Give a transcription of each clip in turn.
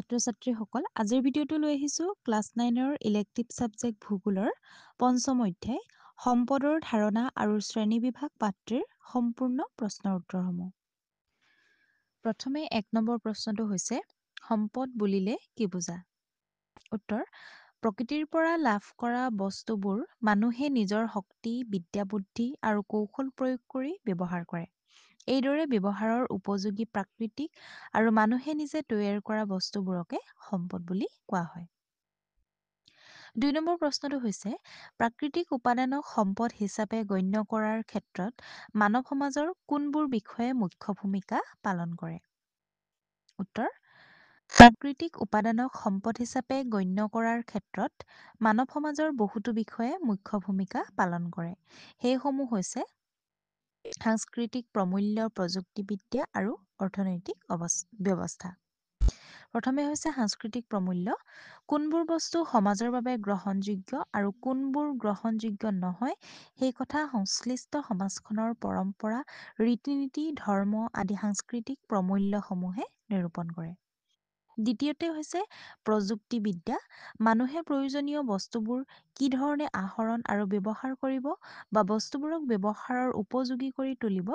ছাত্ৰ-ছাত্ৰীসকল আজিৰ ভিডিঅ'টো লৈ আহিছোঁ ক্লাছ 9ৰ ইলেক্টিভ ছাবজেক্ট ভূগোলৰ পঞ্চম অধ্যায় সম্পদৰ ধাৰণা আৰু শ্ৰেণীবিভাগ পাঠটিৰ সম্পূৰ্ণ প্ৰশ্নৰ উত্তৰসমূহ। প্ৰথমে 1 নম্বৰ প্ৰশ্নটো হৈছে সম্পদ বুলিলে কি বুজা? উত্তৰ প্ৰকৃতিৰ পৰা লাভ কৰা বস্তুবোৰ মানুহে নিজৰ শক্তি, বিদ্যা বুদ্ধি আৰু কৌশল প্ৰয়োগ কৰি ব্যৱহাৰ কৰে। এইদৰে ব্যৱহাৰৰ উপযোগী প্ৰাকৃতিক আৰু মানুহে নিজে তৈয়াৰ কৰা বস্তুবোৰকে সম্পদ বুলি কোৱা হয়। 2 নম্বৰ প্ৰশ্নটো হৈছে প্ৰাকৃতিক উপাদানক সম্পদ হিচাপে গণ্য কৰাৰ ক্ষেত্ৰত মানৱ সমাজৰ কোনবোৰ বিষয়ে মুখ্য ভূমিকা পালন কৰে? উত্তৰ প্ৰাকৃতিক উপাদানক সম্পদ হিচাপে গণ্য কৰাৰ ক্ষেত্ৰত মানৱ সমাজৰ বহুতো বিষয়ে মুখ্য ভূমিকা পালন কৰে। সেইসমূহ হৈছে সাংস্কৃতিক প্ৰমূল্য, প্ৰযুক্তিবিদ্যা আৰু অৰ্থনৈতিক ব্যৱস্থা। প্ৰথমে হৈছে সাংস্কৃতিক প্ৰমূল্য। কোনবোৰ বস্তু সমাজৰ বাবে গ্ৰহণযোগ্য আৰু কোনবোৰ গ্ৰহণযোগ্য নহয় সেই কথা সংশ্লিষ্ট সমাজখনৰ পৰম্পৰা, ৰীতি-নীতি, ধৰ্ম আদি সাংস্কৃতিক প্ৰমূল্যসমূহে নিৰূপণ কৰে। দ্বিতীয়তে হৈছে প্ৰযুক্তিবিদ্যা। মানুহে প্ৰয়োজনীয় বস্তুবোৰ কি ধৰণে আহৰণ আৰু ব্যৱহাৰ কৰিব বা বস্তুবোৰক ব্যৱহাৰৰ উপযোগী কৰি তুলিব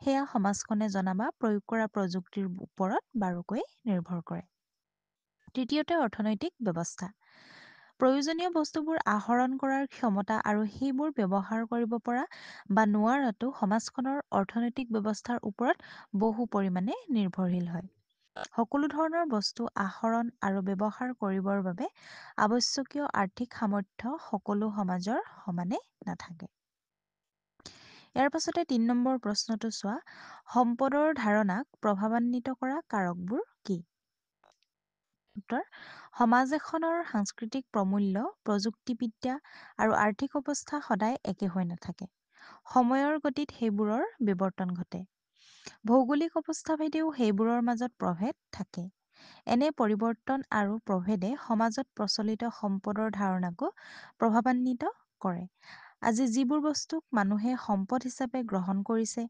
সেয়া সমাজখনে জনা বা প্ৰয়োগ কৰা প্ৰযুক্তিৰ ওপৰত বাৰুকৈ নিৰ্ভৰ কৰে। তৃতীয়তে অৰ্থনৈতিক ব্যৱস্থা। প্ৰয়োজনীয় বস্তুবোৰ আহৰণ কৰাৰ ক্ষমতা আৰু সেইবোৰ ব্যৱহাৰ কৰিব পৰা বা নোৱাৰাটো সমাজখনৰ অৰ্থনৈতিক ব্যৱস্থাৰ ওপৰত বহু পৰিমাণে নিৰ্ভৰশীল হয়। সকলো ধৰণৰ বস্তু আহৰণ আৰু ব্যৱহাৰ কৰিবৰ বাবে আৱশ্যকীয় আৰ্থিক সামৰ্থ্য সকলো সমাজৰ সমানে নাথাকে। ইয়াৰ পাছতে 3 নম্বৰ প্ৰশ্নটো চোৱা সম্পদৰ ধাৰণাক প্ৰভাৱান্বিত কৰা কাৰকবোৰ কি? উত্তৰ সমাজ এখনৰ সাংস্কৃতিক প্ৰমূল্য, প্ৰযুক্তিবিদ্যা আৰু আৰ্থিক অৱস্থা সদায় একে হৈ নাথাকে। সময়ৰ গতিত সেইবোৰৰ বিৱৰ্তন ঘটে। ভৌগোলিক অৱস্থাভেদেও সেইবোৰৰ মাজত প্ৰভেদ থাকে। এনে পৰিৱৰ্তন আৰু প্ৰভেদে সমাজত প্ৰচলিত সম্পদৰ ধাৰণাকো প্ৰভাৱান্বিত কৰে। আজি যিবোৰ বস্তুক মানুহে সম্পদ হিচাপে গ্ৰহণ কৰিছে,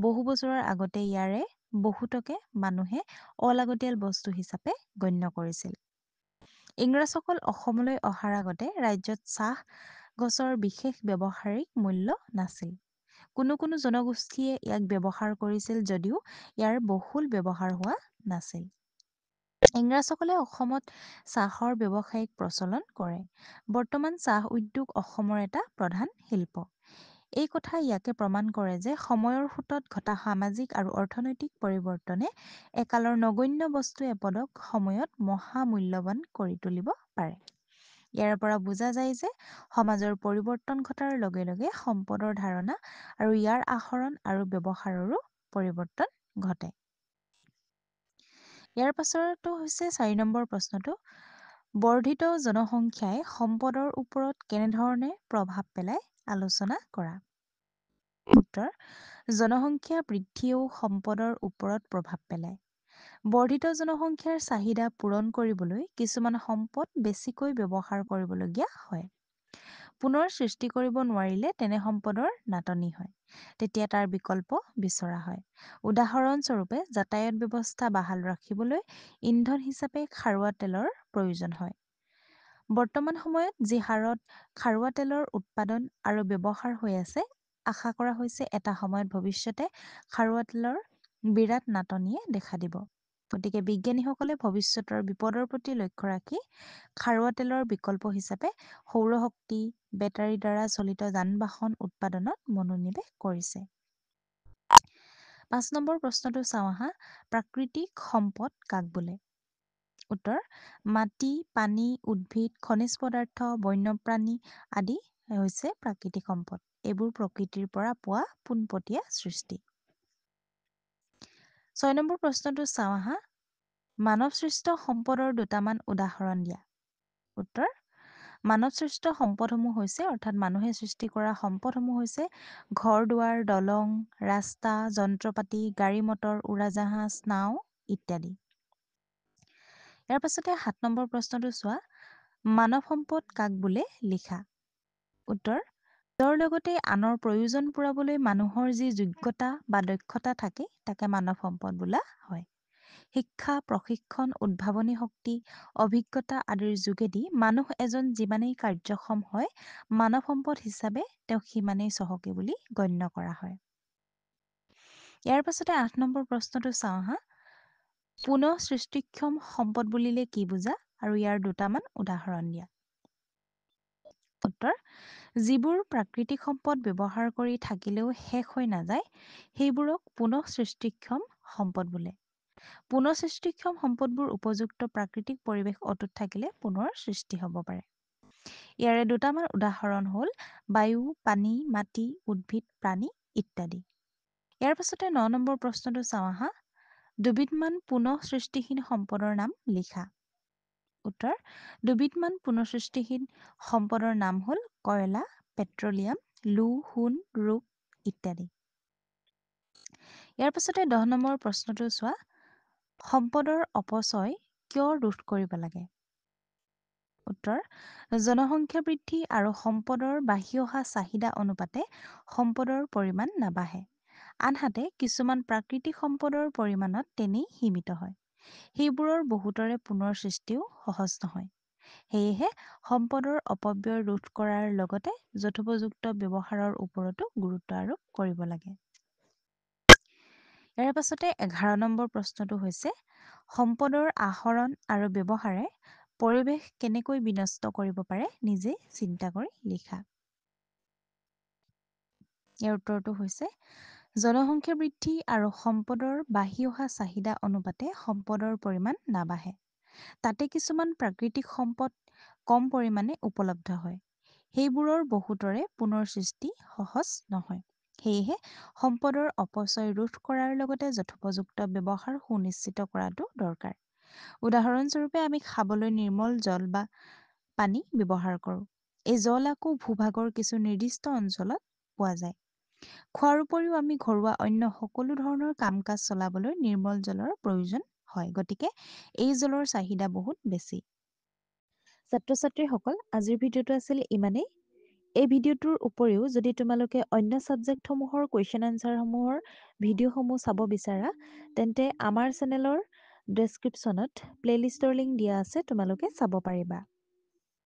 বহু বছৰৰ আগতে ইয়াৰে বহুতকে মানুহে অলাগতিয়াল বস্তু হিচাপে গণ্য কৰিছিল। ইংৰাজসকল অসমলৈ অহাৰ আগতে ৰাজ্যত চাহ গছৰ বিশেষ ব্যৱহাৰিক মূল্য নাছিল। কোনো কোনো জনগোষ্ঠীয়ে ইয়াক ব্যৱহাৰ কৰিছিল যদিও ইয়াৰ বহুল ব্যৱহাৰ হোৱা নাছিল। ইংৰাজসকলে অসমত চাহৰ ব্যৱসায়িক প্ৰচলন কৰে। বৰ্তমান চাহ উদ্যোগ অসমৰ এটা প্ৰধান শিল্প। এই কথা ইয়াকে প্ৰমাণ কৰে যে সময়ৰ সোঁতত ঘটা সামাজিক আৰু অৰ্থনৈতিক পৰিৱৰ্তনে একালৰ নগণ্য বস্তু এপদক সময়ত মহামূল্যৱান কৰি তুলিব পাৰে। ইয়াৰ পৰা বুজা যায় যে সমাজৰ পৰিৱৰ্তন ঘটাৰ লগে লগে সম্পদৰ ধাৰণা আৰু ইয়াৰ আহৰণ আৰু ব্যৱহাৰৰো পৰিৱৰ্তন ঘটে। ইয়াৰ পাছতো হৈছে 4 নম্বৰ প্ৰশ্নটো বৰ্ধিত জনসংখ্যাই সম্পদৰ ওপৰত কেনেধৰণে প্ৰভাৱ পেলায় আলোচনা কৰা। উত্তৰ জনসংখ্যা বৃদ্ধিয়েও সম্পদৰ ওপৰত প্ৰভাৱ পেলায়। বৰ্ধিত জনসংখ্যাৰ চাহিদা পূৰণ কৰিবলৈ কিছুমান সম্পদ বেছিকৈ ব্যৱহাৰ কৰিবলগীয়া হয়। পুনৰ সৃষ্টি কৰিব নোৱাৰিলে তেনে সম্পদৰ নাটনি হয়। তেতিয়া তাৰ বিকল্প বিচৰা হয়। উদাহৰণস্বৰূপে যাতায়াত ব্যৱস্থা বাহাল ৰাখিবলৈ ইন্ধন হিচাপে খাৰুৱা তেলৰ প্ৰয়োজন হয়। বৰ্তমান সময়ত যি হাৰত খাৰুৱা তেলৰ উৎপাদন আৰু ব্যৱহাৰ হৈ আছে, আশা কৰা হৈছে এটা সময়ত ভৱিষ্যতে খাৰুৱা তেলৰ বিৰাট নাটনিয়ে দেখা দিব। গতিকে বিজ্ঞানীসকলে ভৱিষ্যতৰ বিপদৰ প্ৰতি লক্ষ্য ৰাখি খাৰুৱা তেলৰ বিকল্প হিচাপে সৌৰশক্তি, বেটাৰীৰ দ্বাৰা চলিত যান-বাহন উৎপাদনত মনোনিৱেশ কৰিছে। 5 নম্বৰ প্ৰশ্নটো চাওঁ আহা প্ৰাকৃতিক সম্পদ কাক বোলে? উত্তৰ মাটি, পানী, উদ্ভিদ, খনিজ পদাৰ্থ, বন্যপ্ৰাণী আদি হৈছে প্ৰাকৃতিক সম্পদ। এইবোৰ প্ৰকৃতিৰ পৰা পোৱা পোনপটীয়া সৃষ্টি। 6 নম্বৰ প্ৰশ্নটো চাওঁ আহা মানৱসৃষ্ট সম্পদৰ দুটামান উদাহৰণ দিয়া। উত্তৰ মানৱসৃষ্ট সম্পদসমূহ হৈছে অৰ্থাৎ মানুহে সৃষ্টি কৰা সম্পদসমূহ হৈছে ঘৰ-দুৱাৰ, দলং, ৰাস্তা, যন্ত্ৰপাতি, গাড়ী-মটৰ, উৰাজাহাজ, নাও ইত্যাদি। ইয়াৰ পাছতে 7 নম্বৰ প্ৰশ্নটো চোৱা মানৱ সম্পদ কাক বোলে লিখা। উত্তৰ তেওঁৰ লগতে আনৰ প্ৰয়োজন পূৰাবলৈ মানুহৰ যি যোগ্যতা বা দক্ষতা থাকে তাকে মানৱ সম্পদ বোলা হয়। শিক্ষা, প্ৰশিক্ষণ, উদ্ভাৱনী শক্তি, অভিজ্ঞতা আদিৰ যোগেদি মানুহ এজন যিমানেই কাৰ্যক্ষম হয়, মানৱ সম্পদ হিচাপে তেওঁক সিমানেই চহকী বুলি গণ্য কৰা হয়। ইয়াৰ পাছতে ৮ নম্বৰ প্ৰশ্নটো চাওঁ আহা। পুনঃ সৃষ্টিক্ষম সম্পদ বুলিলে কি বুজা আৰু ইয়াৰ দুটামান উদাহৰণ দিয়া। উত্তৰ: যিবোৰ প্ৰাকৃতিক সম্পদ ব্যৱহাৰ কৰি থাকিলেও শেষ হৈ নাযায়, সেইবোৰক পুনঃ সৃষ্টিক্ষম সম্পদ বোলে। পুনঃ সৃষ্টিক্ষম সম্পদবোৰ উপযুক্ত প্ৰাকৃতিক পৰিৱেশ অটুট থাকিলে পুনৰ সৃষ্টি হ'ব পাৰে। ইয়াৰে দুটামান উদাহৰণ হ'ল বায়ু, পানী, মাটি, উদ্ভিদ, প্ৰাণী ইত্যাদি। ইয়াৰ পাছতে ৯ নম্বৰ প্ৰশ্নটো চাওঁ আহা। দুবিধমান পুনঃ সৃষ্টিহীন সম্পদৰ নাম লিখা। উত্তৰ: দুবিধমান পুনঃসৃষ্টিহীন সম্পদৰ নাম হ'ল কয়লা, পেট্ৰলিয়াম, লো, সোণ, ৰূপ ইত্যাদি। ইয়াৰ পাছতে ১০ নম্বৰ প্ৰশ্নটো চোৱা। সম্পদৰ অপচয় কিয় ৰোধ কৰিব লাগে? উত্তৰ: জনসংখ্যা বৃদ্ধি আৰু সম্পদৰ বাঢ়ি অহা চাহিদা অনুপাতে সম্পদৰ পৰিমাণ নাবাঢ়ে। আনহাতে কিছুমান প্ৰাকৃতিক সম্পদৰ পৰিমাণত তেনেই সীমিত হয়। সেইবোৰৰ বহুতৰে পুনৰ সৃষ্টিও সহজ নহয়। সেয়েহে সম্পদৰ অপব্যয় ৰোধ কৰাৰ লগতে যথোপযুক্ত ব্যৱহাৰৰ ওপৰতো গুৰুত্ব আৰোপ কৰিব লাগে। ইয়াৰ পাছতে ১১ নম্বৰ প্ৰশ্নটো হৈছে সম্পদৰ আহৰণ আৰু ব্যৱহাৰে পৰিৱেশ কেনেকৈ বিনষ্ট কৰিব পাৰে নিজে চিন্তা কৰি লিখা। ইয়াৰ উত্তৰটো হৈছে জনসংখ্যা বৃদ্ধি আৰু সম্পদৰ বাঢ়ি অহা চাহিদা অনুপাতে সম্পদৰ পৰিমাণ নাবাঢ়ে। তাতে কিছুমান প্ৰাকৃতিক সম্পদ কম পৰিমাণে উপলব্ধ হয়। সেইবোৰৰ বহুতৰে পুনৰ সৃষ্টি সহজ নহয়। সেয়েহে সম্পদৰ অপচয় ৰোধ কৰাৰ লগতে যথোপযুক্ত ব্যৱহাৰ সুনিশ্চিত কৰাটো দৰকাৰ। উদাহৰণস্বৰূপে আমি খাবলৈ নিৰ্মল জল বা পানী ব্যৱহাৰ কৰোঁ। এই জল আকৌ ভূভাগৰ কিছু নিৰ্দিষ্ট অঞ্চলত পোৱা যায়। খোৱাৰ উপৰিও আমি ঘৰুৱা অন্য সকলো ধৰণৰ কাম-কাজ চলাবলৈ নিৰ্মল জলৰ প্ৰয়োজন হয়। গতিকে এই জলৰ চাহিদা বহুত বেছি। ছাত্ৰ-ছাত্ৰীসকল, আজিৰ ভিডিঅ'টো আছিল ইমানেই। এই ভিডিঅ'টোৰ উপৰিও যদি তোমালোকে অন্য ছাবজেক্টসমূহৰ কুৱেশ্যন এনচাৰসমূহৰ ভিডিঅ'সমূহ চাব বিচাৰা, তেন্তে আমাৰ চেনেলৰ ডেছক্ৰিপশ্যনত প্লেলিষ্টৰ লিংক দিয়া আছে, তোমালোকে চাব পাৰিবা।